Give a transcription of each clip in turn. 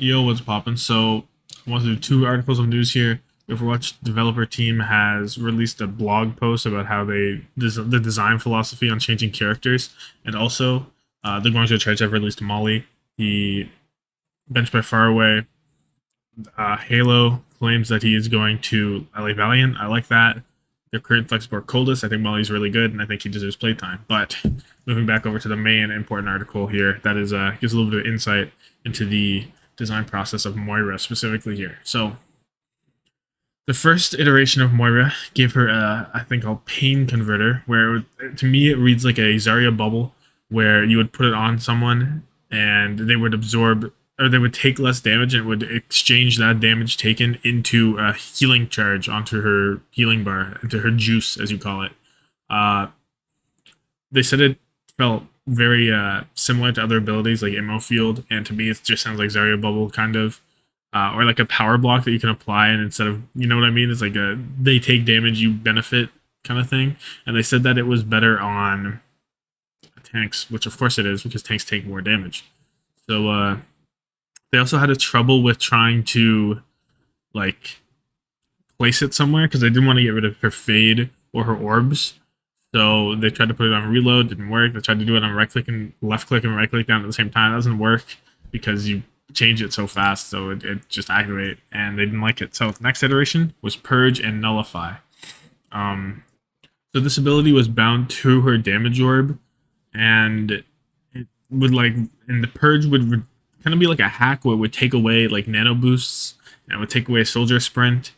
Yo, what's poppin'? So, I want to do two articles of news here. Overwatch developer team has released a blog post about how the design philosophy on changing characters, and also the Guangzhou Charge have released Molly. He bench by far away. Halo claims that he is going to LA Valiant. I like that. Their current flexible coldest. I think Molly's really good, and I think he deserves playtime. But moving back over to the main important article here, that is gives a little bit of insight into the design process of Moira specifically here. So the first iteration of Moira gave her I think a pain converter, where to me it reads like a Zarya bubble, where you would put it on someone and they would absorb or they would take less damage and it would exchange that damage taken into a healing charge onto her healing bar, into her juice as you call it. Uh, they said it felt very similar to other abilities like Immo Field, and to me it just sounds like Zarya Bubble kind of, or like a power block that you can apply, and instead of, you know what I mean, it's like a they take damage, you benefit kind of thing. And they said that it was better on tanks, which of course it is because tanks take more damage. So they also had a trouble with trying to like place it somewhere because they didn't want to get rid of her fade or her orbs. So they tried to put it on reload, didn't work. They tried to do it on right click and left click and right click down at the same time. That doesn't work because you change it so fast, so it just aggravate, and they didn't like it. So the next iteration was purge and nullify. So this ability was bound to her damage orb, and it would like, and the purge would kind of be like a hack where it would take away like nano boosts, and it would take away soldier sprint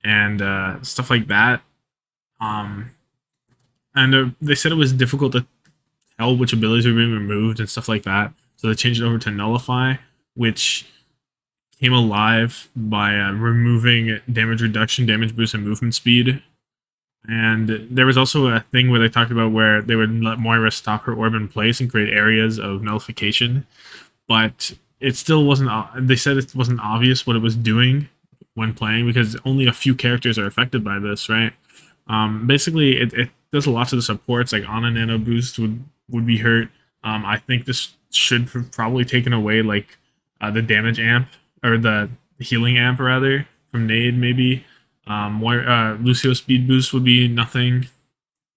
and stuff like that. Um, and they said it was difficult to tell which abilities were being removed and stuff like that. So they changed it over to nullify, which came alive by removing damage reduction, damage boost, and movement speed. And there was also a thing where they talked about where they would let Moira stop her orb in place and create areas of nullification, but it still wasn't. They said it wasn't obvious what it was doing when playing because only a few characters are affected by this, right? Basically, it does a lot to the supports. Like on a nano boost would be hurt. I think this should probably taken away like the damage amp or the healing amp rather from Nade maybe. Lucio speed boost would be nothing.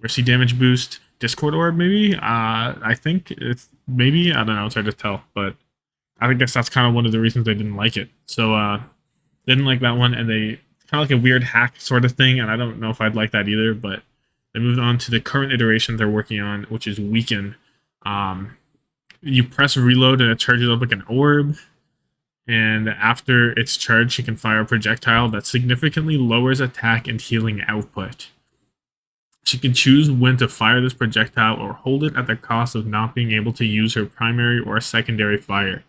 Mercy damage boost, Discord orb maybe. I think it's maybe, I don't know. It's hard to tell, but I guess that's kind of one of the reasons they didn't like it. So they didn't like that one, and they kind of like a weird hack sort of thing, and I don't know if I'd like that either. But they moved on to the current iteration they're working on, which is weaken. You press reload and it charges up like an orb, and after it's charged, she can fire a projectile that significantly lowers attack and healing output. She can choose when to fire this projectile or hold it at the cost of not being able to use her primary or secondary fire.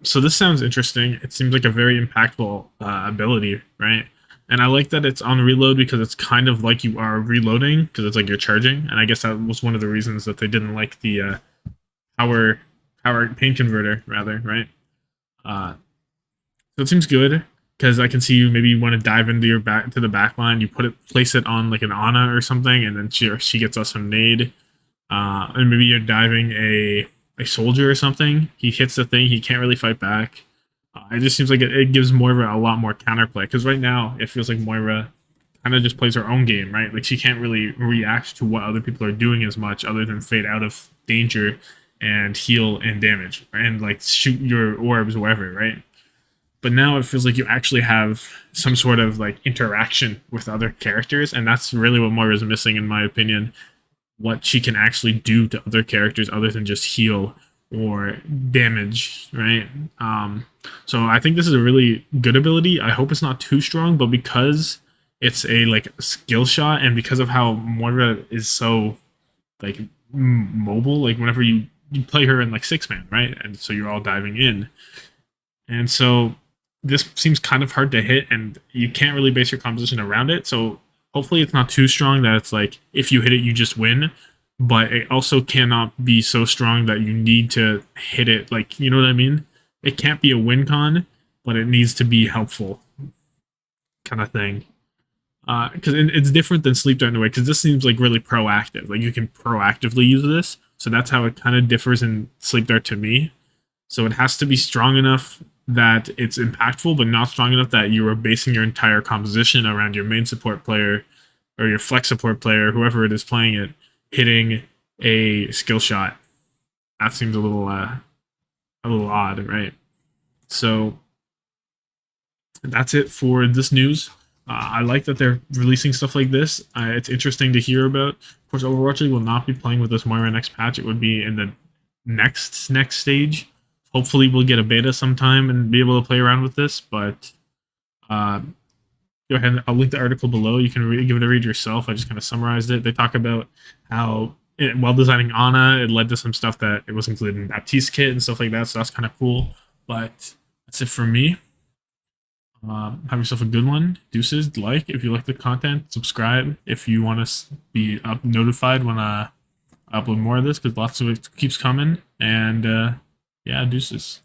So this sounds interesting. It seems like a very impactful ability, right? And I like that it's on reload because it's kind of like you are reloading because it's like you're charging. And I guess that was one of the reasons that they didn't like the power pain converter rather, right? So it seems good because I can see you maybe want to dive into your back to the back line. You place it on like an Ana or something, and then she gets us some nade. And maybe you're diving a soldier or something. He hits the thing, he can't really fight back. It just seems like it gives Moira a lot more counterplay because right now it feels like Moira kind of just plays her own game, right? Like she can't really react to what other people are doing as much other than fade out of danger and heal and damage and like shoot your orbs wherever, right? But now it feels like you actually have some sort of like interaction with other characters, and that's really what Moira is missing in my opinion. What she can actually do to other characters other than just heal or damage, right? So I think this is a really good ability. I hope it's not too strong, but because it's a like skill shot and because of how Moira is so like mobile, like whenever you play her in like 6-man, right? And so you're all diving in. And so this seems kind of hard to hit and you can't really base your composition around it. So hopefully it's not too strong that it's like if you hit it you just win, but it also cannot be so strong that you need to hit it, like, you know what I mean? It can't be a win con, but it needs to be helpful kind of thing. Because it's different than sleep dart in a way, because this seems like really proactive, like you can proactively use this, so that's how it kind of differs in sleep dart to me. So it has to be strong enough that it's impactful, but not strong enough that you are basing your entire composition around your main support player or your flex support player, whoever it is playing it, hitting a skill shot. That seems a little odd, right? So that's it for this news. I like that they're releasing stuff like this. It's interesting to hear about. Of course, Overwatch will not be playing with this Moira next patch. It would be in the next stage. Hopefully, we'll get a beta sometime and be able to play around with this. But uh, go ahead. I'll link the article below. You can give it a read yourself. I just kind of summarized it. They talk about how while designing Ana, it led to some stuff that it was included in Baptiste kit and stuff like that. So that's kind of cool. But that's it for me. Have yourself a good one. Deuces. Like if you like the content. Subscribe if you want to be notified when I upload more of this, because lots of it keeps coming. And yeah, deuces.